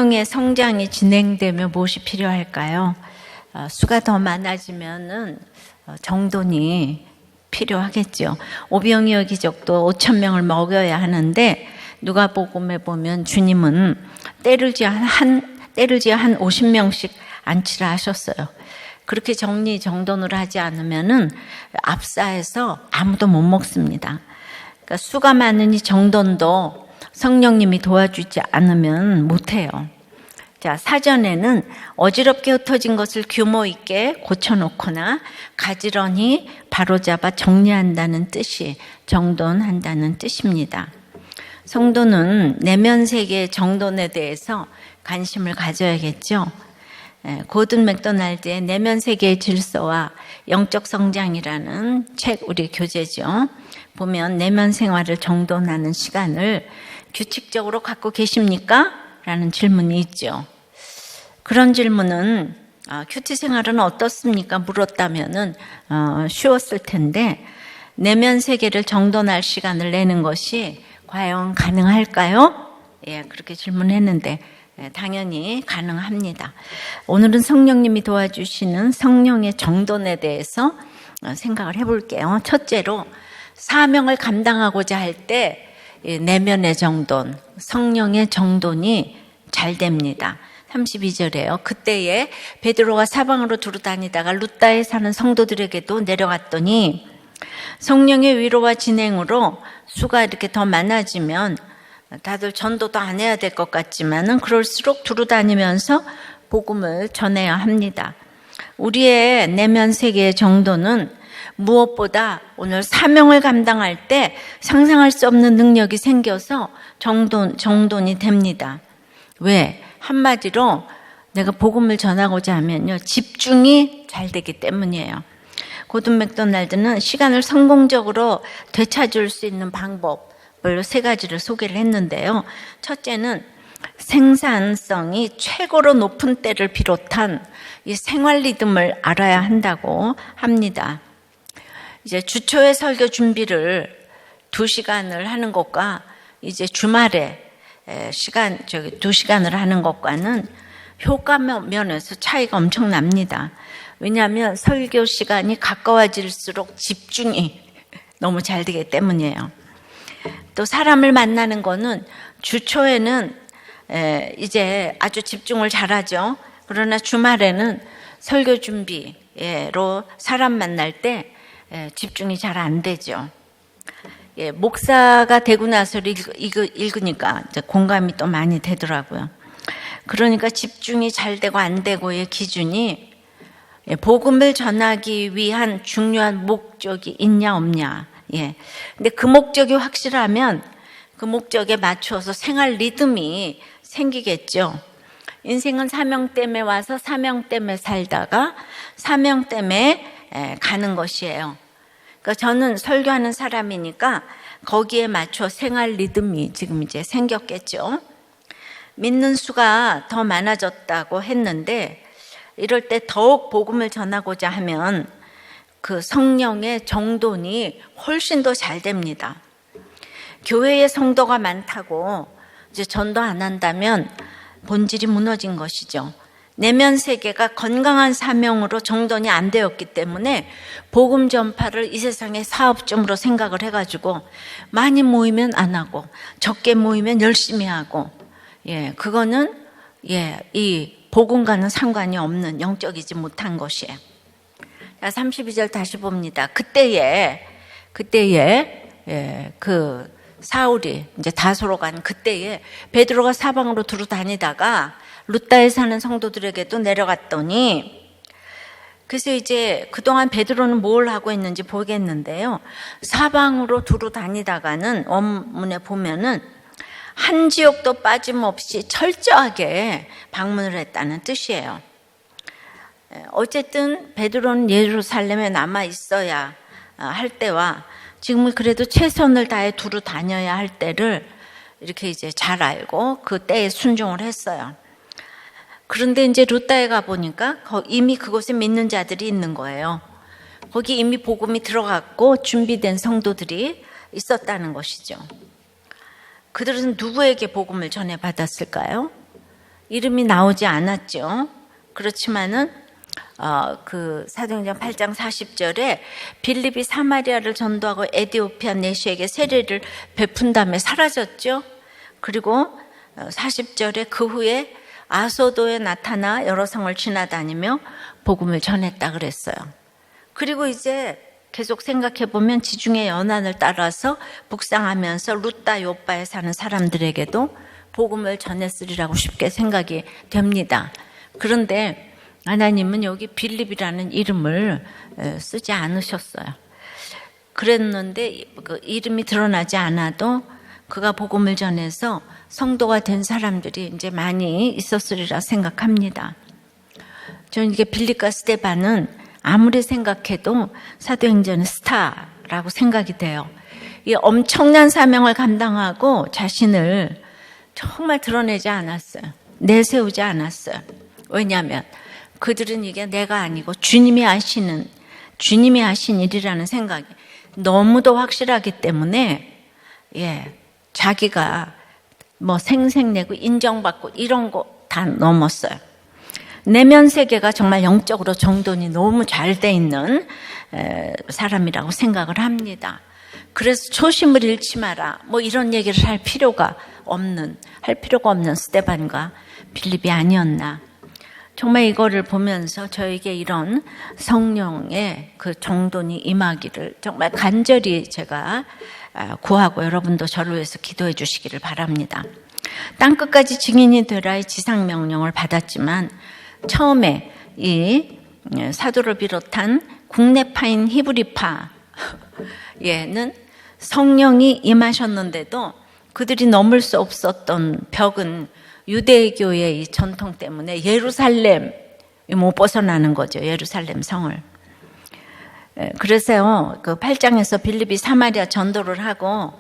성령의 성장이 진행되면 무엇이 필요할까요? 수가 더 많아지면은 정돈이 필요하겠죠. 오병이어 기적도 5,000명을 먹여야 하는데 누가복음에 보면 주님은 때를 지어 한 50명씩 안치라 하셨어요. 그렇게 정리정돈을 하지 않으면은 압사해서 아무도 못 먹습니다. 그러니까 수가 많으니 정돈도 성령님이 도와주지 않으면 못해요. 자, 사전에는 어지럽게 흩어진 것을 규모 있게 고쳐놓거나 가지런히 바로잡아 정리한다는 뜻이 정돈한다는 뜻입니다. 성도는 내면 세계의 정돈에 대해서 관심을 가져야겠죠. 고든 맥도날드의 내면 세계의 질서와 영적 성장이라는 책 우리 교재죠. 보면 내면 생활을 정돈하는 시간을 규칙적으로 갖고 계십니까? 라는 질문이 있죠. 그런 질문은 큐티 생활은 어떻습니까? 물었다면은 쉬웠을 텐데 내면 세계를 정돈할 시간을 내는 것이 과연 가능할까요? 예, 그렇게 질문했는데 당연히 가능합니다. 오늘은 성령님이 도와주시는 성령의 정돈에 대해서 생각을 해볼게요. 첫째로 사명을 감당하고자 할 때 내면의 정돈, 성령의 정돈이 잘 됩니다. 32절에요. 그때에 베드로가 사방으로 두루 다니다가 루다에 사는 성도들에게도 내려갔더니 성령의 위로와 진행으로 수가 이렇게 더 많아지면 다들 전도도 안 해야 될 것 같지만은 그럴수록 두루 다니면서 복음을 전해야 합니다. 우리의 내면 세계의 정도는 무엇보다 오늘 사명을 감당할 때 상상할 수 없는 능력이 생겨서 정돈이 됩니다. 왜? 한마디로 내가 복음을 전하고자 하면요, 집중이 잘 되기 때문이에요. 고든 맥도날드는 시간을 성공적으로 되찾을 수 있는 방법을 3가지를 소개를 했는데요. 첫째는 생산성이 최고로 높은 때를 비롯한 이 생활 리듬을 알아야 한다고 합니다. 이제 주초에 설교 준비를 2시간을 하는 것과 이제 주말에 2시간을 하는 것과는 효과 면에서 차이가 엄청납니다. 왜냐하면 설교 시간이 가까워질수록 집중이 너무 잘 되기 때문이에요. 또 사람을 만나는 거는 주초에는 이제 아주 집중을 잘하죠. 그러나 주말에는 설교 준비로 사람 만날 때 집중이 잘 안 되죠. 목사가 되고 나서 읽으니까 공감이 또 많이 되더라고요. 그러니까 집중이 잘 되고 안 되고의 기준이 복음을 전하기 위한 중요한 목적이 있냐 없냐. 근데 그 목적이 확실하면 그 목적에 맞춰서 생활 리듬이 생기겠죠. 인생은 사명 때문에 와서 사명 때문에 살다가 사명 때문에 가는 것이에요. 그러니까 저는 설교하는 사람이니까 거기에 맞춰 생활 리듬이 지금 이제 생겼겠죠. 믿는 수가 더 많아졌다고 했는데 이럴 때 더욱 복음을 전하고자 하면 그 성령의 정돈이 훨씬 더 잘 됩니다. 교회에 성도가 많다고 이제 전도 안 한다면 본질이 무너진 것이죠. 내면 세계가 건강한 사명으로 정돈이 안 되었기 때문에 복음 전파를 이 세상의 사업점으로 생각을 해가지고 많이 모이면 안 하고 적게 모이면 열심히 하고 그거는 이 복음과는 상관이 없는 영적이지 못한 것이에요. 32절 다시 봅니다. 그때에 그 사울이 이제 다소로 간 그때에 베드로가 사방으로 두루 다니다가 루다에 사는 성도들에게도 내려갔더니 그래서 이제 그동안 베드로는 뭘 하고 있는지 보겠는데요. 사방으로 두루 다니다가는 원문에 보면은 한 지역도 빠짐없이 철저하게 방문을 했다는 뜻이에요. 어쨌든 베드로는 예루살렘에 남아 있어야 할 때와 지금은 그래도 최선을 다해 두루 다녀야 할 때를 이렇게 이제 잘 알고 그 때에 순종을 했어요. 그런데 이제 루다에 가 보니까 이미 그곳에 믿는 자들이 있는 거예요. 거기 이미 복음이 들어갔고 준비된 성도들이 있었다는 것이죠. 그들은 누구에게 복음을 전해받았을까요? 이름이 나오지 않았죠. 그렇지만은 그 사도행전 8장 40절에 빌립이 사마리아를 전도하고 에디오피아 내시에게 세례를 베푼 다음에 사라졌죠. 그리고 40절에 그 후에 아소도에 나타나 여러 성을 지나다니며 복음을 전했다 그랬어요. 그리고 이제 계속 생각해 보면 지중해 연안을 따라서 북상하면서 루따 요빠에 사는 사람들에게도 복음을 전했으리라고 쉽게 생각이 됩니다. 그런데 하나님은 여기 빌립이라는 이름을 쓰지 않으셨어요. 그랬는데 그 이름이 드러나지 않아도 그가 복음을 전해서 성도가 된 사람들이 이제 많이 있었으리라 생각합니다. 저는 이게 빌립과 스데반은 아무리 생각해도 사도행전의 스타라고 생각이 돼요. 이 엄청난 사명을 감당하고 자신을 정말 드러내지 않았어요. 내세우지 않았어요. 왜냐하면 그들은 이게 내가 아니고 주님이 하신 일이라는 생각이 너무도 확실하기 때문에 자기가 뭐 생색내고 인정받고 이런 거 다 넘었어요. 내면 세계가 정말 영적으로 정돈이 너무 잘 돼 있는 사람이라고 생각을 합니다. 그래서 초심을 잃지 마라. 뭐 이런 얘기를 할 필요가 없는 스데반과 빌립이 아니었나. 정말 이거를 보면서 저에게 이런 성령의 그 정돈이 임하기를 정말 간절히 제가 구하고 여러분도 저를 위해서 기도해 주시기를 바랍니다. 땅끝까지 증인이 되라의 지상 명령을 받았지만 처음에 이 사도를 비롯한 국내파인 히브리파에는 성령이 임하셨는데도 그들이 넘을 수 없었던 벽은 유대교의 이 전통 때문에 예루살렘이 못 벗어나는 거죠. 예루살렘 성을. 그래서요, 그 8장에서 빌립이 사마리아 전도를 하고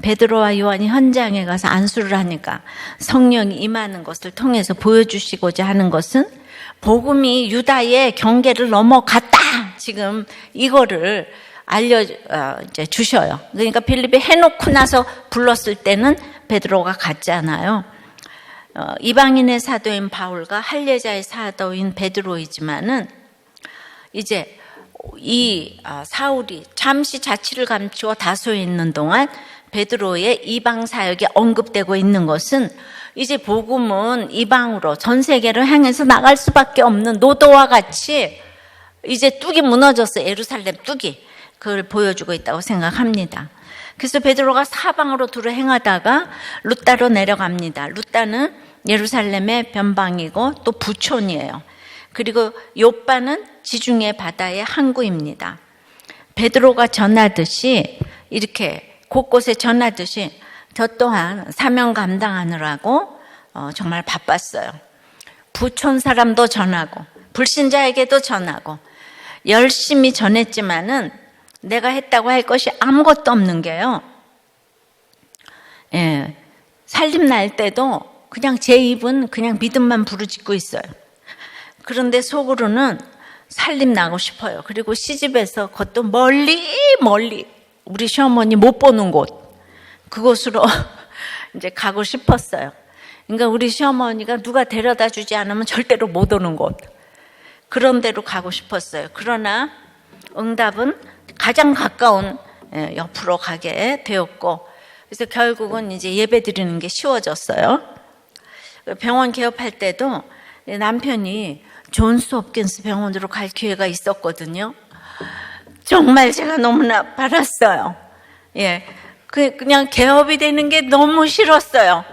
베드로와 요한이 현장에 가서 안수를 하니까 성령이 임하는 것을 통해서 보여주시고자 하는 것은 복음이 유다의 경계를 넘어갔다. 지금 이거를 이제 주셔요. 그러니까 빌립이 해놓고 나서 불렀을 때는 베드로가 갔잖아요. 이방인의 사도인 바울과 할례자의 사도인 베드로이지만은 이제 이 사울이 잠시 자취를 감추어 다소에 있는 동안 베드로의 이방 사역이 언급되고 있는 것은 이제 복음은 이방으로 전 세계를 향해서 나갈 수밖에 없는 노도와 같이 이제 뚝이 무너졌어요. 예루살렘 뚝이. 그걸 보여주고 있다고 생각합니다. 그래서 베드로가 사방으로 두루 행하다가 루따로 내려갑니다. 루따는 예루살렘의 변방이고 또 부촌이에요. 그리고 요빠는 지중해 바다의 항구입니다. 베드로가 전하듯이 이렇게 곳곳에 전하듯이 저 또한 사명 감당하느라고 정말 바빴어요. 부촌 사람도 전하고 불신자에게도 전하고 열심히 전했지만은 내가 했다고 할 것이 아무것도 없는 게요. 살림 날 때도 그냥 제 입은 그냥 믿음만 부르짖고 있어요. 그런데 속으로는 살림 나고 싶어요. 그리고 시집에서 그것도 멀리 우리 시어머니 못 보는 곳 그곳으로 이제 가고 싶었어요. 그러니까 우리 시어머니가 누가 데려다 주지 않으면 절대로 못 오는 곳 그런 데로 가고 싶었어요. 그러나 응답은 가장 가까운 옆으로 가게 되었고 그래서 결국은 이제 예배 드리는 게 쉬워졌어요. 병원 개업할 때도 남편이 존스 홉킨스 병원으로 갈 기회가 있었거든요. 정말 제가 너무나 바랐어요. 그냥 개업이 되는 게 너무 싫었어요.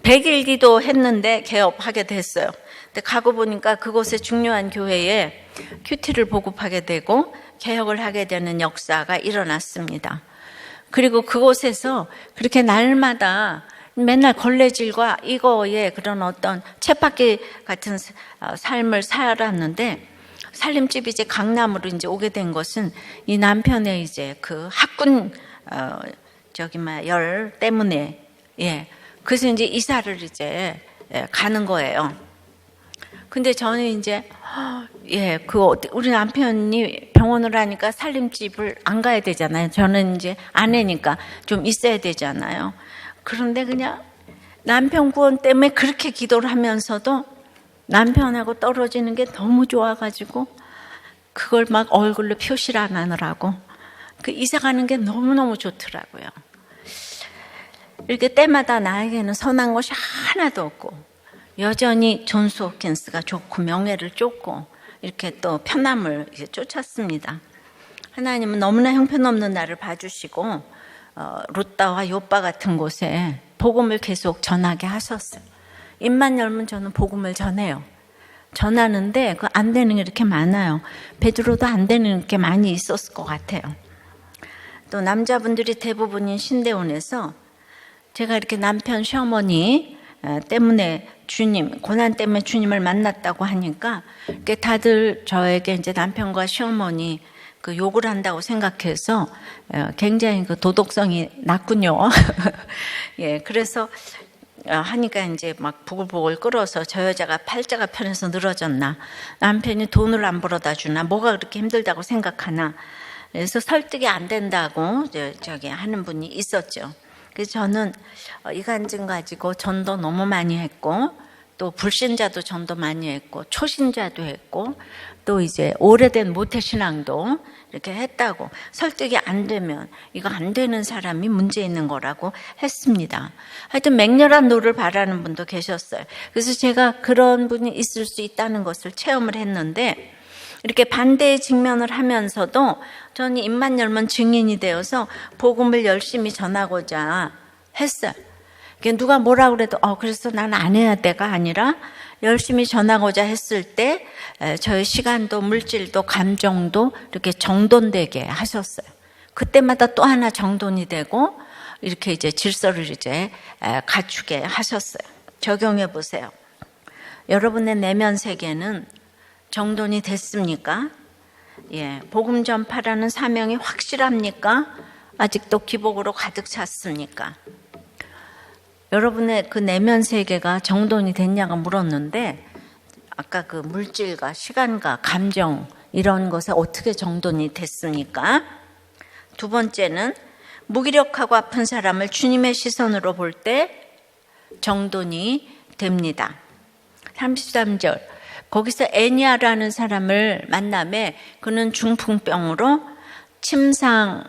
100일 기도했는데 개업하게 됐어요. 근데 가고 보니까 그곳의 중요한 교회에 큐티를 보급하게 되고 개혁을 하게 되는 역사가 일어났습니다. 그리고 그곳에서 그렇게 날마다 맨날 걸레질과 이거에 그런 어떤 쳇바퀴 같은 삶을 살았는데 살림집이 이제 강남으로 이제 오게 된 것은 이 남편의 이제 그 학군 열 때문에 그래서 이제 이사를 이제 가는 거예요. 근데 저는 이제 우리 남편이 병원을 하니까 살림집을 안 가야 되잖아요. 저는 이제 아내니까 좀 있어야 되잖아요. 그런데 그냥 남편 구원 때문에 그렇게 기도를 하면서도 남편하고 떨어지는 게 너무 좋아가지고 그걸 막 얼굴로 표시를 안 하느라고 그 이사 가는 게 너무너무 좋더라고요. 이렇게 때마다 나에게는 선한 것이 하나도 없고 여전히 존스 홉킨스가 좋고 명예를 쫓고 이렇게 또 편함을 이제 쫓았습니다. 하나님은 너무나 형편없는 나를 봐주시고 룻다와 욥바 같은 곳에 복음을 계속 전하게 하셨어요. 입만 열면 저는 복음을 전해요. 전하는데 그 안 되는 게 이렇게 많아요. 베드로도 안 되는 게 많이 있었을 것 같아요. 또 남자분들이 대부분인 신대원에서 제가 이렇게 남편 시어머니 때문에 주님, 고난 때문에 주님을 만났다고 하니까 이렇게 다들 저에게 이제 남편과 시어머니 그 욕을 한다고 생각해서 굉장히 그 도덕성이 낮군요. 예, 그래서 하니까 이제 막 부글부글 끓어서 저 여자가 팔자가 편해서 늘어졌나, 남편이 돈을 안 벌어다 주나, 뭐가 그렇게 힘들다고 생각하나, 그래서 설득이 안 된다고 저기 하는 분이 있었죠. 그래서 저는 이간증 가지고 전도 너무 많이 했고, 또 불신자도 전도 많이 했고, 초신자도 했고, 또 이제 오래된 모태신앙도 이렇게 했다고, 설득이 안 되면 이거 안 되는 사람이 문제 있는 거라고 했습니다. 하여튼 맹렬한 노를 바라는 분도 계셨어요. 그래서 제가 그런 분이 있을 수 있다는 것을 체험을 했는데, 이렇게 반대의 직면을 하면서도 저는 입만 열면 증인이 되어서 복음을 열심히 전하고자 했어요. 누가 뭐라 그래도 그래서 난 안 해야 돼가 아니라 열심히 전하고자 했을 때 저의 시간도 물질도 감정도 이렇게 정돈되게 하셨어요. 그때마다 또 하나 정돈이 되고 이렇게 이제 질서를 이제 갖추게 하셨어요. 적용해 보세요. 여러분의 내면 세계는 정돈이 됐습니까? 예, 복음 전파라는 사명이 확실합니까? 아직도 기복으로 가득 찼습니까? 여러분의 그 내면 세계가 정돈이 됐냐고 물었는데, 아까 그 물질과 시간과 감정 이런 것에 어떻게 정돈이 됐습니까? 두 번째는 무기력하고 아픈 사람을 주님의 시선으로 볼 때 정돈이 됩니다. 33절 거기서 애니아라는 사람을 만남에 그는 중풍병으로 침상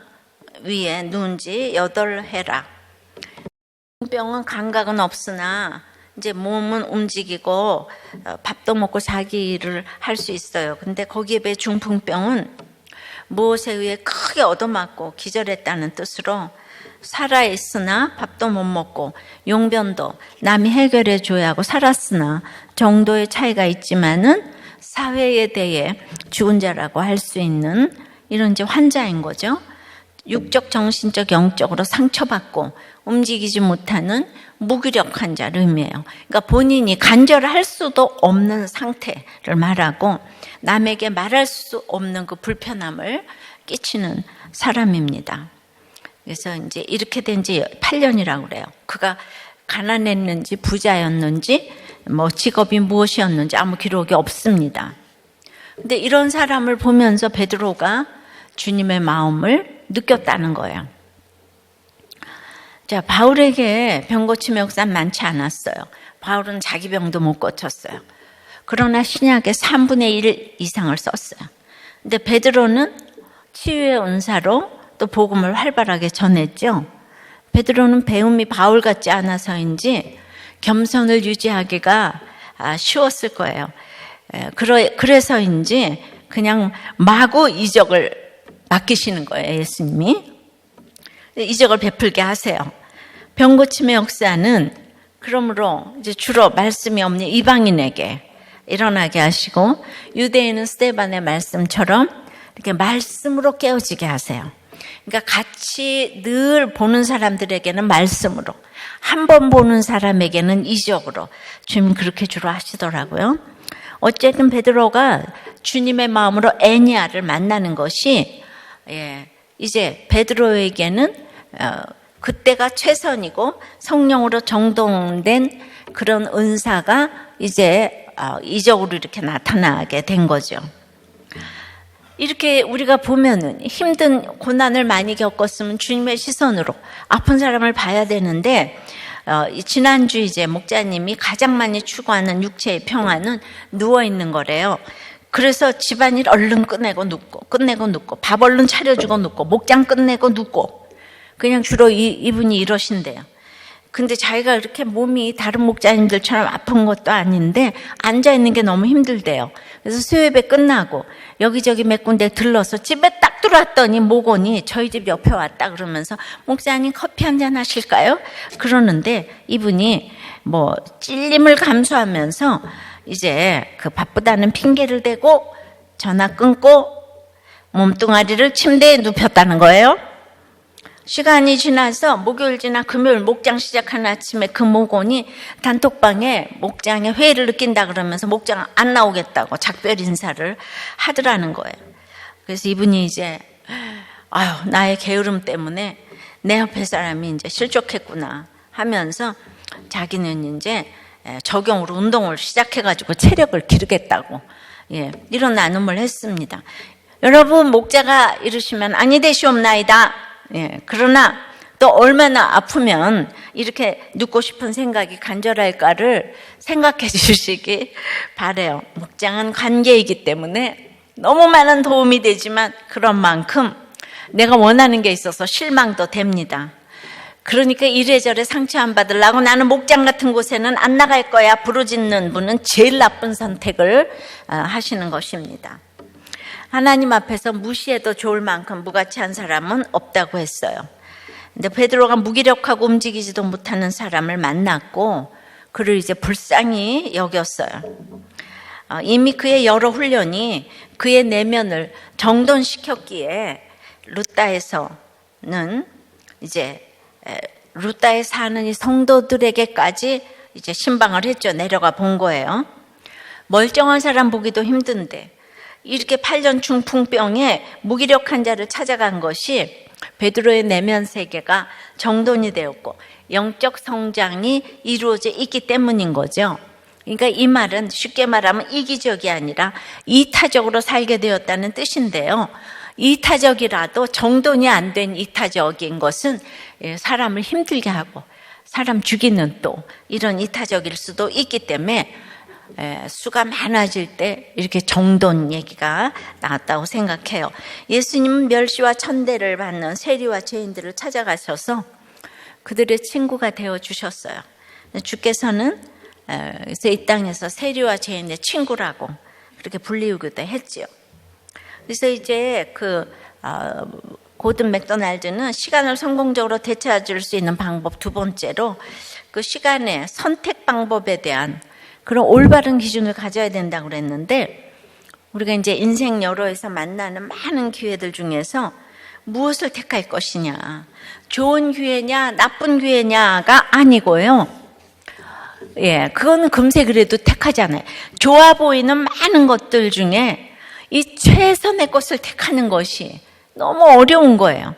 위에 누운 지 8해라. 병은 감각은 없으나 이제 몸은 움직이고 밥도 먹고 자기 일을 할 수 있어요. 근데 거기에 비해 중풍병은 무엇에 의해 크게 얻어맞고 기절했다는 뜻으로 살아있으나 밥도 못 먹고 용변도 남이 해결해 줘야 하고 살았으나 정도의 차이가 있지만은 사회에 대해 죽은 자라고 할 수 있는 이런 이제 환자인 거죠. 육적, 정신적, 영적으로 상처받고 움직이지 못하는 무기력한 자를 의미해요. 그러니까 본인이 간절할 수도 없는 상태를 말하고 남에게 말할 수 없는 그 불편함을 끼치는 사람입니다. 그래서 이제 이렇게 된 지 8년이라고 그래요. 그가 가난했는지 부자였는지 뭐 직업이 무엇이었는지 아무 기록이 없습니다. 근데 이런 사람을 보면서 베드로가 주님의 마음을 느꼈다는 거예요. 자, 바울에게 병 고침의 역사는 많지 않았어요. 바울은 자기 병도 못 고쳤어요. 그러나 신약에 3분의 1 이상을 썼어요. 근데 베드로는 치유의 은사로 또 복음을 활발하게 전했죠. 베드로는 배움이 바울 같지 않아서인지 겸손을 유지하기가 쉬웠을 거예요. 그래서인지 그냥 마구 이적을 맡기시는 거예요, 예수님이. 이적을 베풀게 하세요. 병 고침의 역사는 그러므로 이제 주로 말씀이 없는 이방인에게 일어나게 하시고, 유대인은 스데반의 말씀처럼 이렇게 말씀으로 깨어지게 하세요. 그러니까 같이 늘 보는 사람들에게는 말씀으로, 한 번 보는 사람에게는 이적으로 주님 그렇게 주로 하시더라고요. 어쨌든 베드로가 주님의 마음으로 애니아를 만나는 것이 이제 베드로에게는 그때가 최선이고 성령으로 정돈된 그런 은사가 이제 이적으로 이렇게 나타나게 된 거죠. 이렇게 우리가 보면은 힘든 고난을 많이 겪었으면 주님의 시선으로 아픈 사람을 봐야 되는데 지난주 이제 목사님이 가장 많이 추구하는 육체의 평화는 누워있는 거래요. 그래서 집안일 얼른 끝내고 눕고 밥 얼른 차려주고 눕고 목장 끝내고 눕고 그냥 주로 이분이 이러신대요. 근데 자기가 그렇게 몸이 다른 목자님들처럼 아픈 것도 아닌데 앉아있는 게 너무 힘들대요. 그래서 수요예배 끝나고 여기저기 몇 군데 들러서 집에 딱 들어왔더니 목원이 저희 집 옆에 왔다 그러면서 목사님 커피 한잔 하실까요? 그러는데 이분이 뭐 찔림을 감수하면서 이제 그 바쁘다는 핑계를 대고 전화 끊고 몸뚱아리를 침대에 눕혔다는 거예요. 시간이 지나서 목요일 지나 금요일 목장 시작하는 아침에 그 목원이 단톡방에 목장에 회의를 느낀다 그러면서 목장 안 나오겠다고 작별 인사를 하더라는 거예요. 그래서 이분이 이제 나의 게으름 때문에 내 옆에 사람이 이제 실족했구나 하면서 자기는 이제 적용으로 운동을 시작해가지고 체력을 기르겠다고 이런 나눔을 했습니다. 여러분 목자가 이러시면 아니 되시옵나이다. 그러나 또 얼마나 아프면 이렇게 눕고 싶은 생각이 간절할까를 생각해 주시기 바라요. 목장은 관계이기 때문에 너무 많은 도움이 되지만 그런 만큼 내가 원하는 게 있어서 실망도 됩니다. 그러니까 이래저래 상처 안 받으려고 나는 목장 같은 곳에는 안 나갈 거야 부르짖는 분은 제일 나쁜 선택을 하시는 것입니다. 하나님 앞에서 무시해도 좋을 만큼 무가치한 사람은 없다고 했어요. 근데 베드로가 무기력하고 움직이지도 못하는 사람을 만났고 그를 이제 불쌍히 여겼어요. 이미 그의 여러 훈련이 그의 내면을 정돈시켰기에 루다에서는 이제 루다에 사는 이 성도들에게까지 이제 신방을 했죠. 내려가 본 거예요. 멀쩡한 사람 보기도 힘든데 이렇게 8년 중풍병에 무기력한 자를 찾아간 것이 베드로의 내면 세계가 정돈이 되었고 영적 성장이 이루어져 있기 때문인 거죠. 그러니까 이 말은 쉽게 말하면 이기적이 아니라 이타적으로 살게 되었다는 뜻인데요. 이타적이라도 정돈이 안 된 이타적인 것은 사람을 힘들게 하고 사람 죽이는 또 이런 이타적일 수도 있기 때문에 수가 많아질 때 이렇게 정돈 얘기가 나왔다고 생각해요. 예수님은 멸시와 천대를 받는 세리와 죄인들을 찾아가셔서 그들의 친구가 되어 주셨어요. 주께서는 그래서 이 땅에서 세리와 죄인의 친구라고 그렇게 불리우기도 했지요. 그래서 이제 고든 맥도날드는 시간을 성공적으로 되찾을 수 있는 방법 두 번째로 그 시간의 선택 방법에 대한 그런 올바른 기준을 가져야 된다고 그랬는데 우리가 이제 인생 여로에서 만나는 많은 기회들 중에서 무엇을 택할 것이냐, 좋은 기회냐, 나쁜 기회냐가 아니고요. 그거는 금세 그래도 택하잖아요. 좋아 보이는 많은 것들 중에 이 최선의 것을 택하는 것이 너무 어려운 거예요.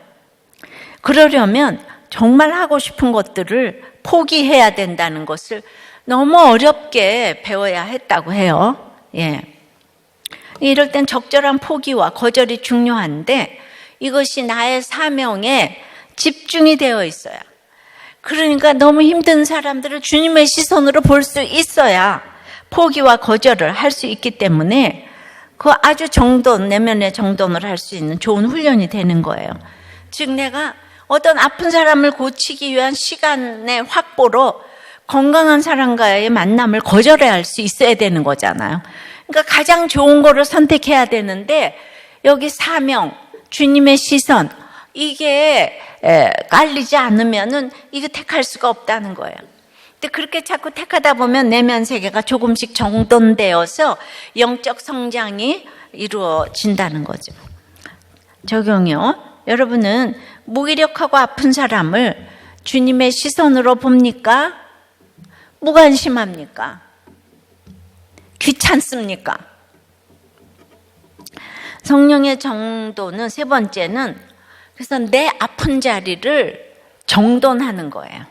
그러려면 정말 하고 싶은 것들을 포기해야 된다는 것을 너무 어렵게 배워야 했다고 해요. 이럴 땐 적절한 포기와 거절이 중요한데 이것이 나의 사명에 집중이 되어 있어요. 그러니까 너무 힘든 사람들을 주님의 시선으로 볼 수 있어야 포기와 거절을 할 수 있기 때문에 그 아주 정돈, 내면의 정돈을 할 수 있는 좋은 훈련이 되는 거예요. 즉 내가 어떤 아픈 사람을 고치기 위한 시간의 확보로 건강한 사람과의 만남을 거절해야 할 수 있어야 되는 거잖아요. 그러니까 가장 좋은 거를 선택해야 되는데 여기 사명, 주님의 시선 이게 깔리지 않으면은 이거 택할 수가 없다는 거예요. 근데 그렇게 자꾸 택하다 보면 내면 세계가 조금씩 정돈되어서 영적 성장이 이루어진다는 거죠. 적용이요. 여러분은 무기력하고 아픈 사람을 주님의 시선으로 봅니까? 무관심합니까? 귀찮습니까? 성령의 정도는 세 번째는 그래서 내 아픈 자리를 정돈하는 거예요.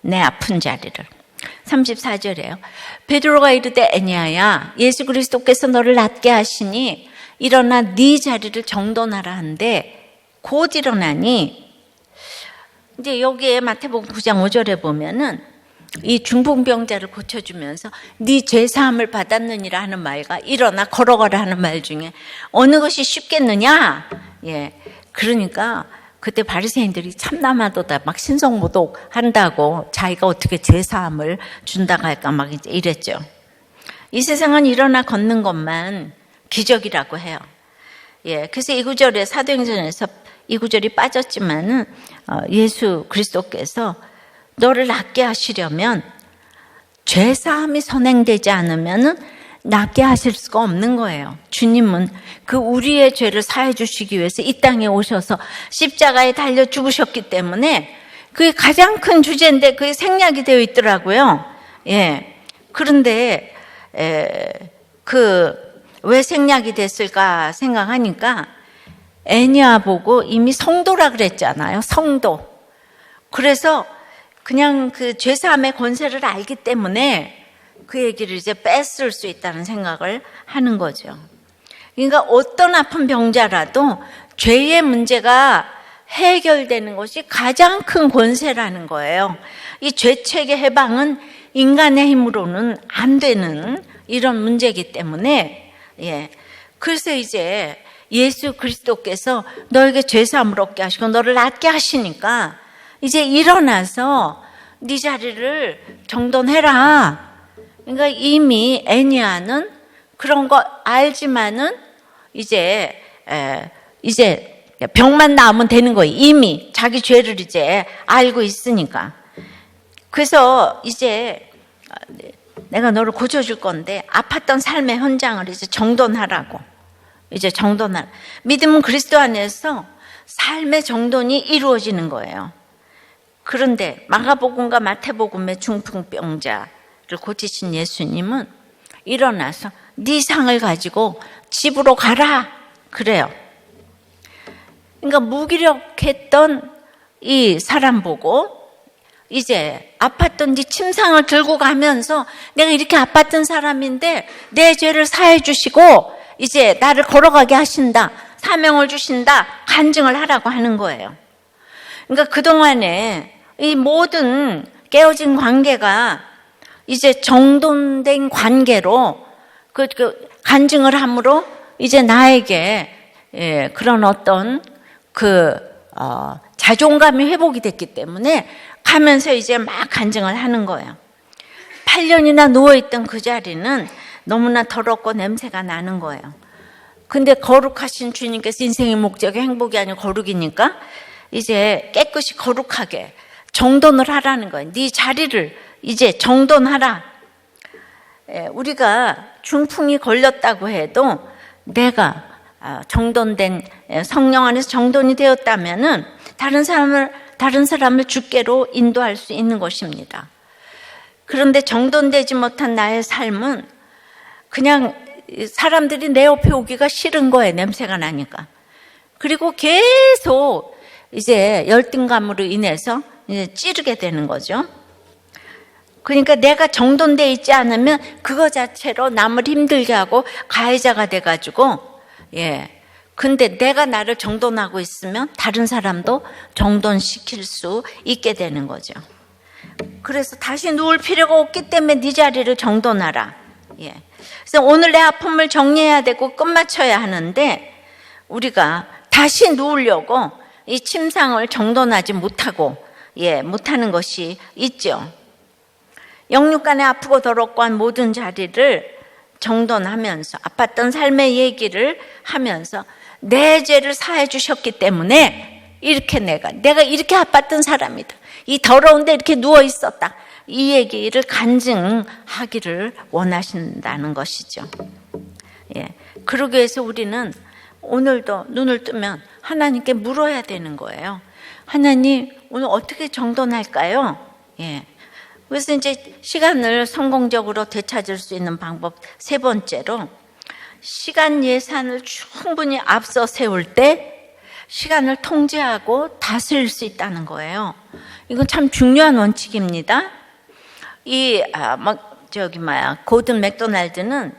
내 아픈 자리를. 34절에요. 베드로가 이르되 에냐야 예수 그리스도께서 너를 낫게 하시니 일어나 네 자리를 정돈하라 한데 곧 일어나니 이제 여기에 마태복음 9장 5절에 보면은 이 중풍병자를 고쳐주면서 네 죄사함을 받았느니라 하는 말과 일어나 걸어가라 하는 말 중에 어느 것이 쉽겠느냐? 예. 그러니까 그때 바리새인들이 참나마도다 막 신성모독 한다고 자기가 어떻게 죄사함을 준다고 할까 막 이제 이랬죠. 이 세상은 일어나 걷는 것만 기적이라고 해요. 예. 그래서 이 구절에 사도행전에서 이 구절이 빠졌지만은 예수 그리스도께서 너를 낫게 하시려면 죄사함이 선행되지 않으면은 낫게 하실 수가 없는 거예요. 주님은 그 우리의 죄를 사해 주시기 위해서 이 땅에 오셔서 십자가에 달려 죽으셨기 때문에 그게 가장 큰 주제인데 그게 생략이 되어 있더라고요. 예. 그런데 왜 생략이 됐을까 생각하니까 애니아 보고 이미 성도라 그랬잖아요. 성도. 그래서 그냥 그 죄사함의 권세를 알기 때문에 그 얘기를 이제 뺐을 수 있다는 생각을 하는 거죠. 그러니까 어떤 아픈 병자라도 죄의 문제가 해결되는 것이 가장 큰 권세라는 거예요. 이 죄책의 해방은 인간의 힘으로는 안 되는 이런 문제이기 때문에, 예. 그래서 이제 예수 그리스도께서 너에게 죄사함을 얻게 하시고 너를 낫게 하시니까 이제 일어나서 네 자리를 정돈해라. 그러니까 이미 애니아는 그런 거 알지만은 이제 병만 나으면 되는 거예요. 이미 자기 죄를 이제 알고 있으니까. 그래서 이제 내가 너를 고쳐줄 건데 아팠던 삶의 현장을 이제 정돈하라고. 이제 정돈하라. 믿음은 그리스도 안에서 삶의 정돈이 이루어지는 거예요. 그런데 마가복음과 마태복음의 중풍병자를 고치신 예수님은 일어나서 네 상을 가지고 집으로 가라 그래요. 그러니까 무기력했던 이 사람 보고 이제 아팠던 네 침상을 들고 가면서 내가 이렇게 아팠던 사람인데 내 죄를 사해 주시고 이제 나를 걸어가게 하신다, 사명을 주신다, 간증을 하라고 하는 거예요. 그러니까 그동안에 이 모든 깨어진 관계가 이제 정돈된 관계로 그 간증을 함으로 이제 나에게 그런 어떤 자존감이 회복이 됐기 때문에 가면서 이제 막 간증을 하는 거예요. 8년이나 누워있던 그 자리는 너무나 더럽고 냄새가 나는 거예요. 근데 거룩하신 주님께서 인생의 목적이 행복이 아니고 거룩이니까 이제 깨끗이 거룩하게 정돈을 하라는 거예요. 네 자리를 이제 정돈하라. 우리가 중풍이 걸렸다고 해도 내가 정돈된 성령 안에서 정돈이 되었다면은 다른 사람을 주께로 인도할 수 있는 것입니다. 그런데 정돈되지 못한 나의 삶은 그냥 사람들이 내 옆에 오기가 싫은 거예요. 냄새가 나니까. 그리고 계속 이제 열등감으로 인해서 이제 찌르게 되는 거죠. 그러니까 내가 정돈되어 있지 않으면 그거 자체로 남을 힘들게 하고 가해자가 돼가지고, 근데 내가 나를 정돈하고 있으면 다른 사람도 정돈시킬 수 있게 되는 거죠. 그래서 다시 누울 필요가 없기 때문에 네 자리를 정돈하라. 그래서 오늘 내 아픔을 정리해야 되고 끝마쳐야 하는데 우리가 다시 누우려고 이 침상을 정돈하지 못하고 못하는 것이 있죠. 영육간에 아프고 더럽고 한 모든 자리를 정돈하면서 아팠던 삶의 얘기를 하면서 내 죄를 사해 주셨기 때문에 이렇게 내가 이렇게 아팠던 사람이다. 이 더러운데 이렇게 누워 있었다. 이 얘기를 간증하기를 원하신다는 것이죠. 그러기 위해서 우리는 오늘도 눈을 뜨면 하나님께 물어야 되는 거예요. 하나님, 오늘 어떻게 정돈할까요? 그래서 이제 시간을 성공적으로 되찾을 수 있는 방법 세 번째로 시간 예산을 충분히 앞서 세울 때 시간을 통제하고 다스릴 수 있다는 거예요. 이건 참 중요한 원칙입니다. 고든 맥도날드는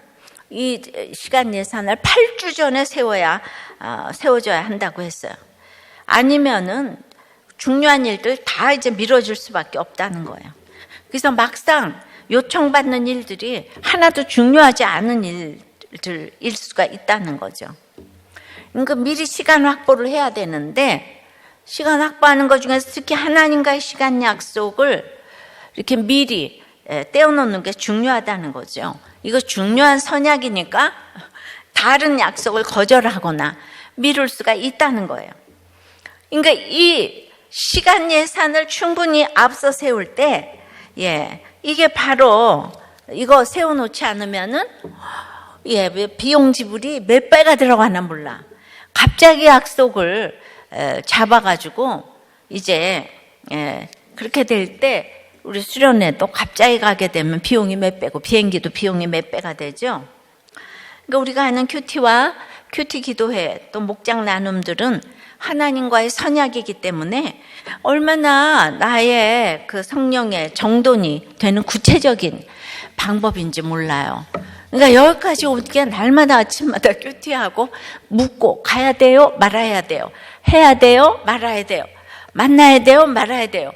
이 시간 예산을 8주 전에 세워져야 한다고 했어요. 아니면은 중요한 일들 다 이제 미뤄질 수밖에 없다는 거예요. 그래서 막상 요청받는 일들이 하나도 중요하지 않은 일들일 수가 있다는 거죠. 그러니까 미리 시간 확보를 해야 되는데, 시간 확보하는 것 중에서 특히 하나님과의 시간 약속을 이렇게 미리 떼어놓는 게 중요하다는 거죠. 이거 중요한 선약이니까 다른 약속을 거절하거나 미룰 수가 있다는 거예요. 그러니까 이 시간 예산을 충분히 앞서 세울 때, 이게 바로 이거 세워놓지 않으면은, 비용 지불이 몇 배가 들어가나 몰라. 갑자기 약속을 잡아가지고 이제 그렇게 될 때 우리 수련회도 갑자기 가게 되면 비용이 몇 배고 비행기도 비용이 몇 배가 되죠. 그러니까 우리가 하는 큐티와 큐티 기도회 또 목장 나눔들은 하나님과의 선약이기 때문에 얼마나 나의 그 성령의 정돈이 되는 구체적인 방법인지 몰라요. 그러니까 여기까지 오게 날마다 아침마다 큐티하고 묻고 가야 돼요? 말아야 돼요? 해야 돼요? 말아야 돼요? 만나야 돼요? 말아야 돼요?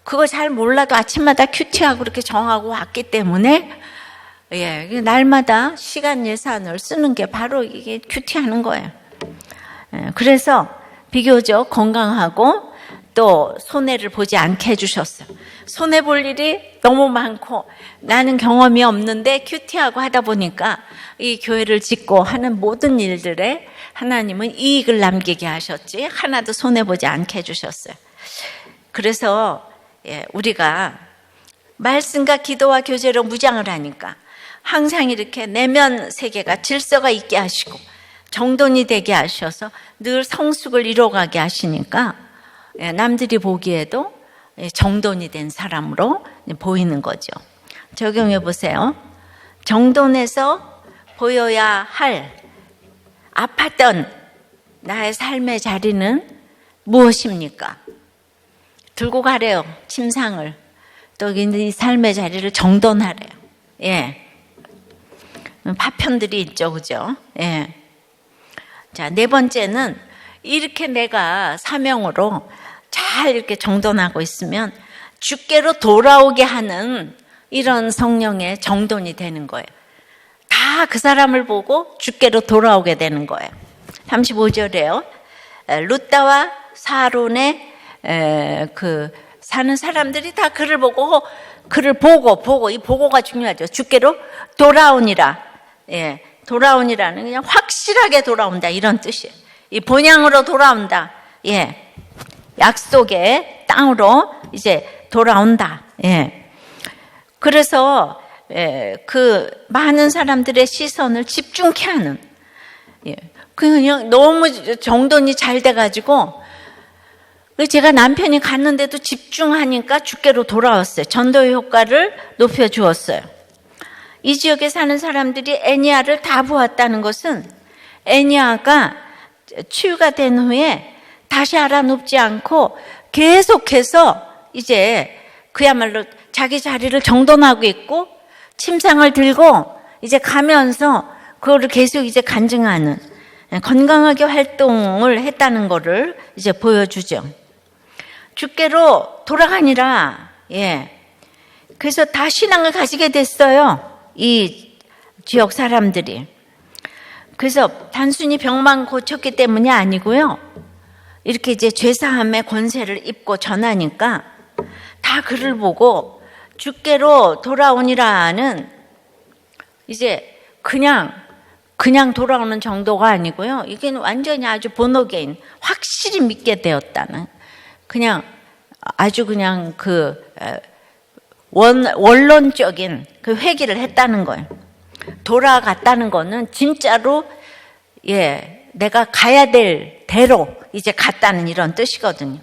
그거 잘 몰라도 아침마다 큐티하고 그렇게 정하고 왔기 때문에 날마다 시간 예산을 쓰는 게 바로 이게 큐티하는 거예요. 그래서 비교적 건강하고 또 손해를 보지 않게 해주셨어요. 손해 볼 일이 너무 많고 나는 경험이 없는데 큐티하고 하다 보니까 이 교회를 짓고 하는 모든 일들에 하나님은 이익을 남기게 하셨지 하나도 손해 보지 않게 해주셨어요. 그래서 우리가 말씀과 기도와 교제로 무장을 하니까 항상 이렇게 내면 세계가 질서가 있게 하시고 정돈이 되게 하셔서 늘 성숙을 이뤄가게 하시니까 남들이 보기에도 정돈이 된 사람으로 보이는 거죠. 적용해 보세요. 정돈해서 보여야 할 아팠던 나의 삶의 자리는 무엇입니까? 들고 가래요. 침상을. 또 이 삶의 자리를 정돈하래요. 파편들이 있죠. 그죠? 자, 네 번째는 이렇게 내가 사명으로 잘 이렇게 정돈하고 있으면 주께로 돌아오게 하는 이런 성령의 정돈이 되는 거예요. 다 그 사람을 보고 주께로 돌아오게 되는 거예요. 35절에요. 룻다와 사론의 그 사는 사람들이 다 그를 보고 이 보고가 중요하죠. 주께로 돌아오니라. 돌아오니라는 그냥 확실하게 돌아온다 이런 뜻이에요. 이 본향으로 돌아온다. 약속의 땅으로 이제 돌아온다. 그래서 그 많은 사람들의 시선을 집중케 하는, 그냥 너무 정돈이 잘 돼가지고 제가 남편이 갔는데도 집중하니까 주께로 돌아왔어요. 전도의 효과를 높여주었어요. 이 지역에 사는 사람들이 애니아를 다 보았다는 것은 애니아가 치유가 된 후에 다시 알아눕지 않고 계속해서 이제 그야말로 자기 자리를 정돈하고 있고 침상을 들고 이제 가면서 그거를 계속 이제 간증하는 건강하게 활동을 했다는 거를 이제 보여주죠. 주께로 돌아가니라. 그래서 다 신앙을 가지게 됐어요. 이 지역 사람들이. 그래서 단순히 병만 고쳤기 때문이 아니고요. 이렇게 이제 죄사함의 권세를 입고 전하니까 다 그를 보고 주께로 돌아오니라는 이제 그냥 돌아오는 정도가 아니고요. 이게 완전히 아주 본어게인 확실히 믿게 되었다는 그냥 아주 그냥 그 원론적인 그 회개를 했다는 거예요. 돌아갔다는 거는 진짜로 내가 가야 될 대로 이제 갔다는 이런 뜻이거든요.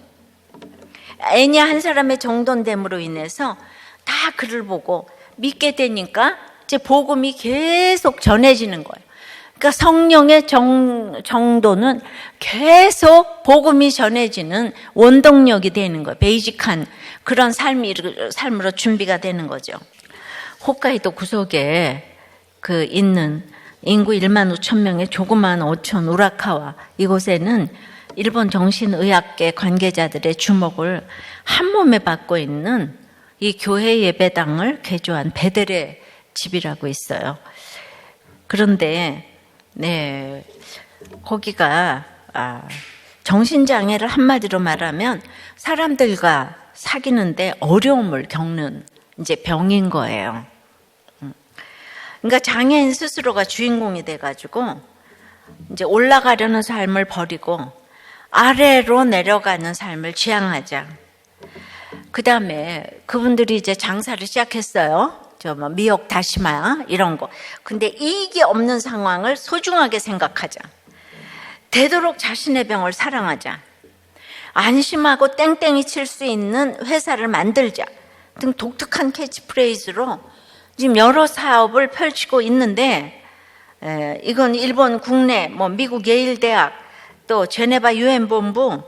애니아 한 사람의 정돈됨으로 인해서 다 그를 보고 믿게 되니까 이제 복음이 계속 전해지는 거예요. 그러니까 성령의 정도는 계속 복음이 전해지는 원동력이 되는 거예요. 베이직한 그런 삶으로 준비가 되는 거죠. 홋카이도 구석에 그 있는 인구 1만 5천 명의 조그마한 오촌 우라카와 이곳에는 일본 정신의학계 관계자들의 주목을 한몸에 받고 있는 이 교회 예배당을 개조한 베델의 집이라고 있어요. 그런데 거기가 정신장애를 한마디로 말하면 사람들과 사귀는데 어려움을 겪는 이제 병인 거예요. 그러니까 장애인 스스로가 주인공이 돼가지고 이제 올라가려는 삶을 버리고 아래로 내려가는 삶을 지향하자. 그 다음에 그분들이 이제 장사를 시작했어요. 뭐 미역 다시마 이런 거. 근데 이익이 없는 상황을 소중하게 생각하자. 되도록 자신의 병을 사랑하자. 안심하고 땡땡이 칠 수 있는 회사를 만들자 등 독특한 캐치프레이즈로 지금 여러 사업을 펼치고 있는데, 이건 일본 국내, 미국 예일대학, 또 제네바 유엔본부,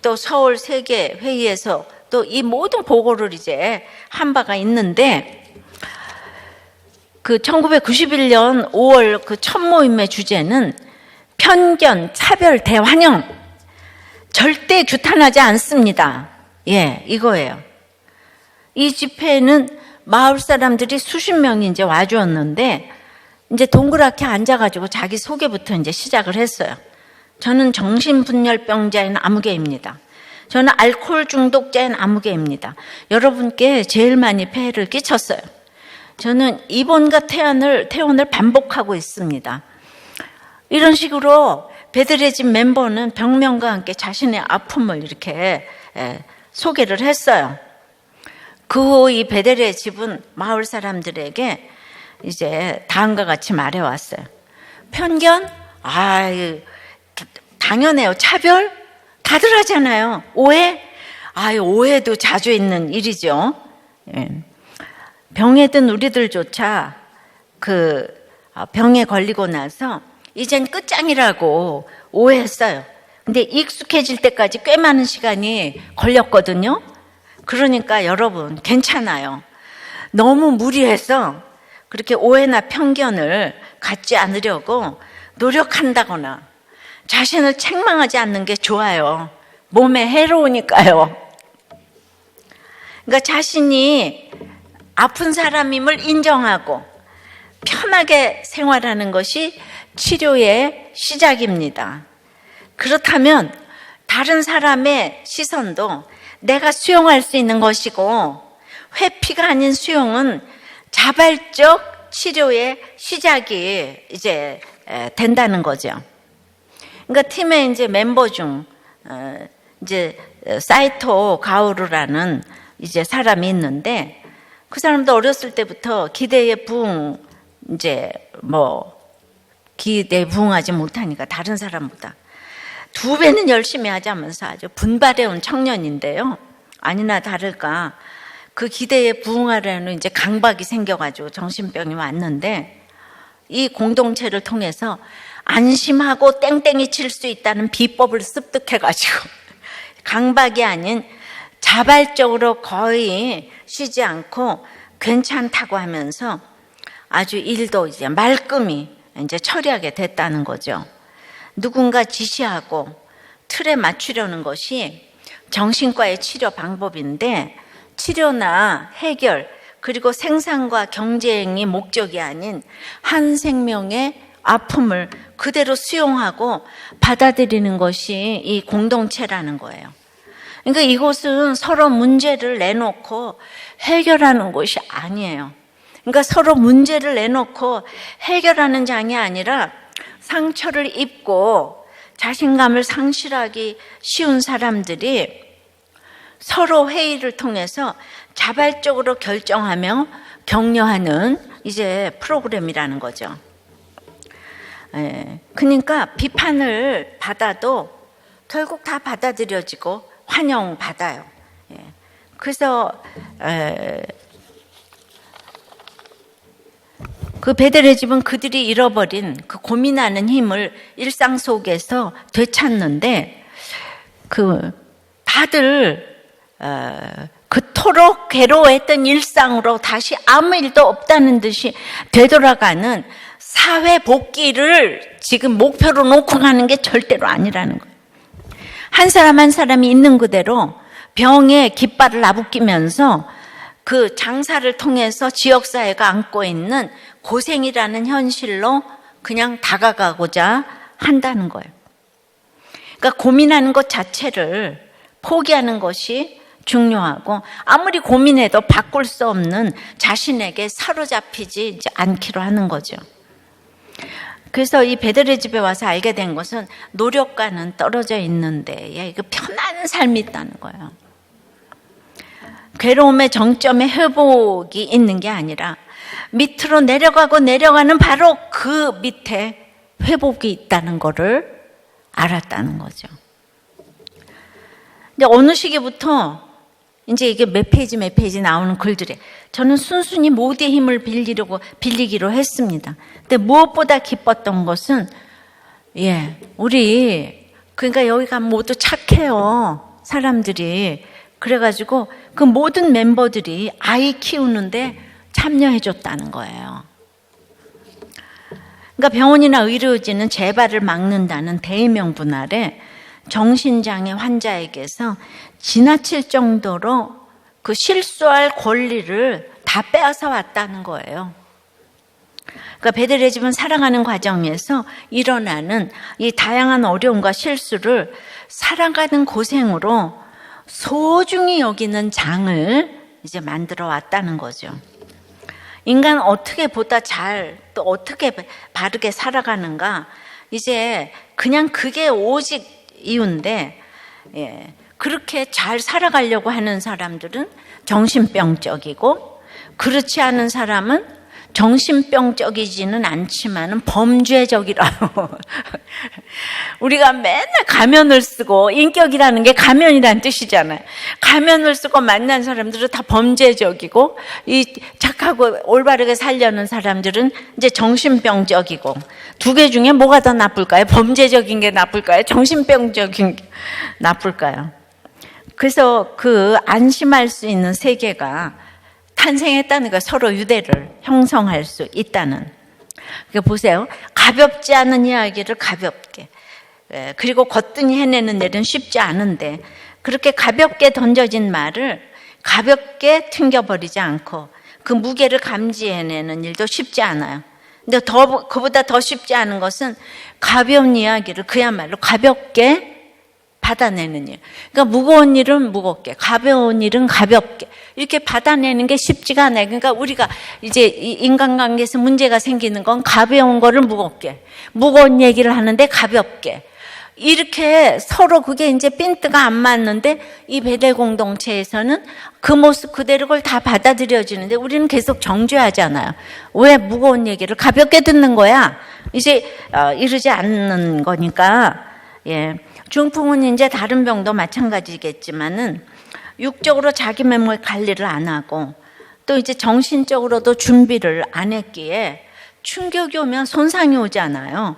또 서울 세계회의에서 또 이 모든 보고를 이제 한 바가 있는데, 그 1991년 5월 그 첫 모임의 주제는 편견, 차별, 대환영, 절대 규탄하지 않습니다. 이거예요. 이 집회에는 마을 사람들이 수십 명이 이제 와주었는데, 이제 동그랗게 앉아가지고 자기 소개부터 이제 시작을 했어요. 저는 정신분열병자인 아무개입니다. 저는 알코올 중독자인 아무개입니다. 여러분께 제일 많이 폐해를 끼쳤어요. 저는 입원과 퇴원을 반복하고 있습니다. 이런 식으로 베델의 집 멤버는 병명과 함께 자신의 아픔을 이렇게 소개를 했어요. 그 후 이 베델의 집은 마을 사람들에게 이제 다음과 같이 말해왔어요. 편견? 당연해요. 차별? 다들 하잖아요. 오해? 오해도 자주 있는 일이죠. 병에 든 우리들조차 그 병에 걸리고 나서 이젠 끝장이라고 오해했어요. 근데 익숙해질 때까지 꽤 많은 시간이 걸렸거든요. 그러니까 여러분 괜찮아요. 너무 무리해서 그렇게 오해나 편견을 갖지 않으려고 노력한다거나 자신을 책망하지 않는 게 좋아요. 몸에 해로우니까요. 그러니까 자신이 아픈 사람임을 인정하고 편하게 생활하는 것이 치료의 시작입니다. 그렇다면 다른 사람의 시선도 내가 수용할 수 있는 것이고, 회피가 아닌 수용은 자발적 치료의 시작이 이제 된다는 거죠. 그러니까 팀의 이제 멤버 중 이제 사이토 가오루라는 이제 사람이 있는데, 그 사람도 어렸을 때부터 기대에 부응하지 못하니까 다른 사람보다 2배는 열심히 하자면서 아주 분발해온 청년인데요. 아니나 다를까 그 기대에 부응하려는 이제 강박이 생겨가지고 정신병이 왔는데, 이 공동체를 통해서 안심하고 땡땡이 칠 수 있다는 비법을 습득해가지고 강박이 아닌 자발적으로 거의 쉬지 않고 괜찮다고 하면서 아주 일도 이제 말끔히 이제 처리하게 됐다는 거죠. 누군가 지시하고 틀에 맞추려는 것이 정신과의 치료 방법인데, 치료나 해결 그리고 생산과 경쟁이 목적이 아닌 한 생명의 아픔을 그대로 수용하고 받아들이는 것이 이 공동체라는 거예요. 그러니까 이곳은 서로 문제를 내놓고 해결하는 곳이 아니에요. 그러니까 서로 문제를 내놓고 해결하는 장이 아니라 상처를 입고 자신감을 상실하기 쉬운 사람들이 서로 회의를 통해서 자발적으로 결정하며 격려하는 이제 프로그램이라는 거죠. 그러니까 비판을 받아도 결국 다 받아들여지고 환영받아요. 그래서 그 베델의 집은 그들이 잃어버린 그 고민하는 힘을 일상 속에서 되찾는데, 다들 그토록 괴로워했던 일상으로 다시 아무 일도 없다는 듯이 되돌아가는 사회 복귀를 지금 목표로 놓고 가는 게 절대로 아니라는 거예요. 한 사람 한 사람이 있는 그대로 병에 깃발을 나부끼면서 그 장사를 통해서 지역사회가 안고 있는 고생이라는 현실로 그냥 다가가고자 한다는 거예요. 그러니까 고민하는 것 자체를 포기하는 것이 중요하고, 아무리 고민해도 바꿀 수 없는 자신에게 사로잡히지 않기로 하는 거죠. 그래서 이 베델의 집에 와서 알게 된 것은 노력과는 떨어져 있는데 이거 편한 삶이 있다는 거예요. 괴로움의 정점에 회복이 있는 게 아니라 밑으로 내려가고 내려가는 바로 그 밑에 회복이 있다는 거를 알았다는 거죠. 근데 어느 시기부터 이제 이게 몇 페이지 나오는 글들에 저는 순순히 모두의 힘을 빌리기로 했습니다. 근데 무엇보다 기뻤던 것은 우리 그러니까 여기가 모두 착해요. 사람들이. 그래가지고 그 모든 멤버들이 아이 키우는데 참여해줬다는 거예요. 그러니까 병원이나 의료진은 재발을 막는다는 대의명분 아래 정신장애 환자에게서 지나칠 정도로 그 실수할 권리를 다 빼앗아 왔다는 거예요. 그러니까 베델의 집은 살아가는 과정에서 일어나는 이 다양한 어려움과 실수를 살아가는 고생으로 소중히 여기는 장을 이제 만들어 왔다는 거죠. 인간 어떻게 보다 잘, 또 어떻게 바르게 살아가는가, 이제 그냥 그게 오직 이유인데, 그렇게 잘 살아가려고 하는 사람들은 정신병적이고, 그렇지 않은 사람은 정신병적이지는 않지만은 범죄적이라고. 우리가 맨날 가면을 쓰고, 인격이라는 게 가면이라는 뜻이잖아요. 가면을 쓰고 만난 사람들은 다 범죄적이고, 이 착하고 올바르게 살려는 사람들은 이제 정신병적이고, 두 개 중에 뭐가 더 나쁠까요? 범죄적인 게 나쁠까요? 정신병적인 게 나쁠까요? 그래서 그 안심할 수 있는 세계가 탄생했다는 거, 서로 유대를 형성할 수 있다는. 그러니까 보세요. 가볍지 않은 이야기를 가볍게, 그리고 거뜬히 해내는 일은 쉽지 않은데 그렇게 가볍게 던져진 말을 가볍게 튕겨버리지 않고 그 무게를 감지해내는 일도 쉽지 않아요. 근데 그보다 더 쉽지 않은 것은 가벼운 이야기를 그야말로 가볍게 받아내는 일. 그러니까 무거운 일은 무겁게, 가벼운 일은 가볍게 이렇게 받아내는 게 쉽지가 않아요. 그러니까 우리가 이제 인간관계에서 문제가 생기는 건 가벼운 거를 무겁게, 무거운 얘기를 하는데 가볍게, 이렇게 서로 그게 이제 핀트가 안 맞는데 이 베델 공동체에서는 그 모습 그대로 그걸 다 받아들여지는데 우리는 계속 정죄하잖아요. 왜 무거운 얘기를 가볍게 듣는 거야? 이제 이러지 않는 거니까. 중풍은 이제 다른 병도 마찬가지겠지만은 육적으로 자기 몸의 관리를 안 하고 또 이제 정신적으로도 준비를 안 했기에 충격이 오면 손상이 오잖아요.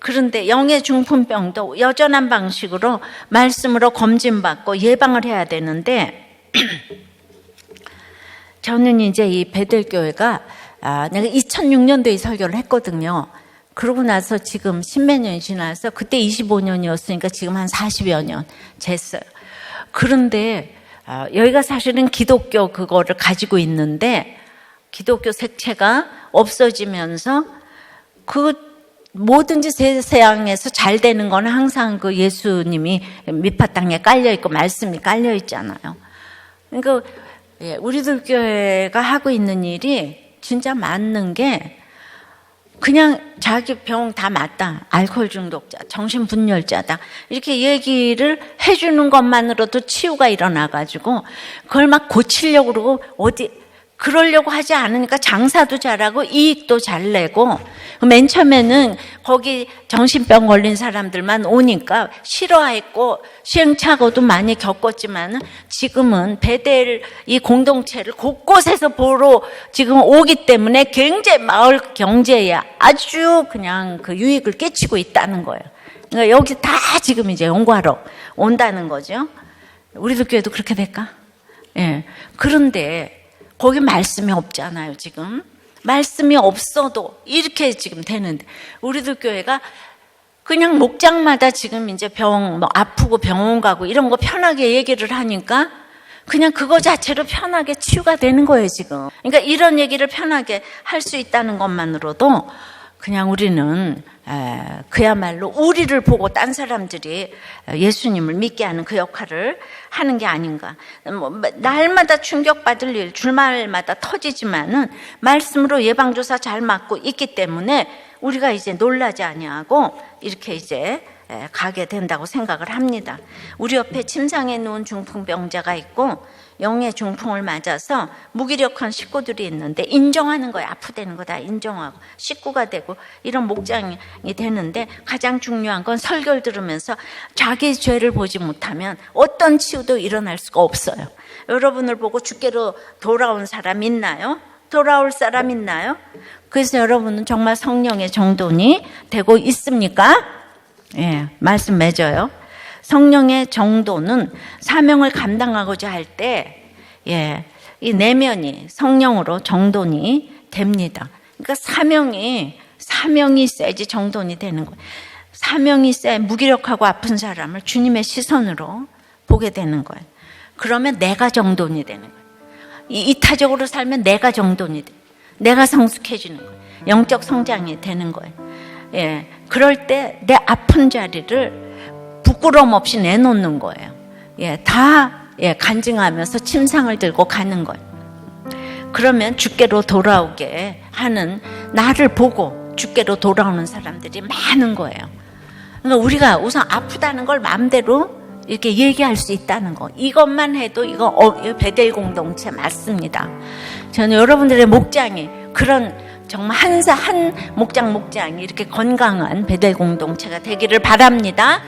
그런데 영의 중풍병도 여전한 방식으로 말씀으로 검진받고 예방을 해야 되는데 저는 이제 이 베델교회가 내가 2006년도에 설교를 했거든요. 그러고 나서 지금 10몇 년이 지나서 그때 25년이었으니까 지금 한 40여 년 됐어요. 그런데 여기가 사실은 기독교 그거를 가지고 있는데 기독교 색채가 없어지면서 그 뭐든지 세상에서 잘 되는 건 항상 그 예수님이 밑바탕에 깔려 있고 말씀이 깔려 있잖아요. 그러니까 우리들 교회가 하고 있는 일이 진짜 맞는 게 그냥 자기 병 다 맞다. 알코올 중독자, 정신분열자다. 이렇게 얘기를 해주는 것만으로도 치유가 일어나가지고 그걸 막 고치려고 그러고 그러려고 하지 않으니까 장사도 잘하고 이익도 잘 내고 맨 처음에는 거기 정신병 걸린 사람들만 오니까 싫어했고 시행착오도 많이 겪었지만 지금은 베델 이 공동체를 곳곳에서 보러 지금 오기 때문에 굉장히 마을 경제에 아주 그냥 그 유익을 끼치고 있다는 거예요. 그러니까 여기 다 지금 이제 연구하러 온다는 거죠. 우리도 교회도 그렇게 될까? 그런데 거기 말씀이 없잖아요, 지금. 말씀이 없어도 이렇게 지금 되는데, 우리들 교회가 그냥 목장마다 지금 이제 아프고 병원 가고 이런 거 편하게 얘기를 하니까 그냥 그거 자체로 편하게 치유가 되는 거예요, 지금. 그러니까 이런 얘기를 편하게 할 수 있다는 것만으로도 그냥 우리는 그야말로 우리를 보고 딴 사람들이 예수님을 믿게 하는 그 역할을 하는 게 아닌가. 날마다 충격받을 일, 주말마다 터지지만은 말씀으로 예방주사 잘 맞고 있기 때문에 우리가 이제 놀라지 아니하고 이렇게 이제 가게 된다고 생각을 합니다. 우리 옆에 침상에 누운 중풍병자가 있고 영의 중풍을 맞아서 무기력한 식구들이 있는데 인정하는 거예요. 아프다는 거 다 인정하고 식구가 되고 이런 목장이 되는데 가장 중요한 건 설교를 들으면서 자기 죄를 보지 못하면 어떤 치유도 일어날 수가 없어요. 여러분을 보고 주께로 돌아온 사람 있나요? 돌아올 사람 있나요? 그래서 여러분은 정말 성령의 정돈이 되고 있습니까? 예, 말씀 맺어요. 성령의 정도는 사명을 감당하고자 할 때, 이 내면이 성령으로 정돈이 됩니다. 그러니까 사명이 있어야지 정돈이 되는 거예요. 사명이 있어야 무기력하고 아픈 사람을 주님의 시선으로 보게 되는 거예요. 그러면 내가 정돈이 되는 거예요. 이타적으로 살면 내가 정돈이 돼. 내가 성숙해지는 거예요. 영적 성장이 되는 거예요. 예, 그럴 때 내 아픈 자리를 부끄러움 없이 내놓는 거예요. 간증하면서 침상을 들고 가는 거예요. 그러면 주께로 돌아오게 하는 나를 보고 주께로 돌아오는 사람들이 많은 거예요. 그러니까 우리가 우선 아프다는 걸 마음대로 이렇게 얘기할 수 있다는 거. 이것만 해도 이거 베델 공동체 맞습니다. 저는 여러분들의 목장이 그런 정말 한 목장이 이렇게 건강한 베델 공동체가 되기를 바랍니다.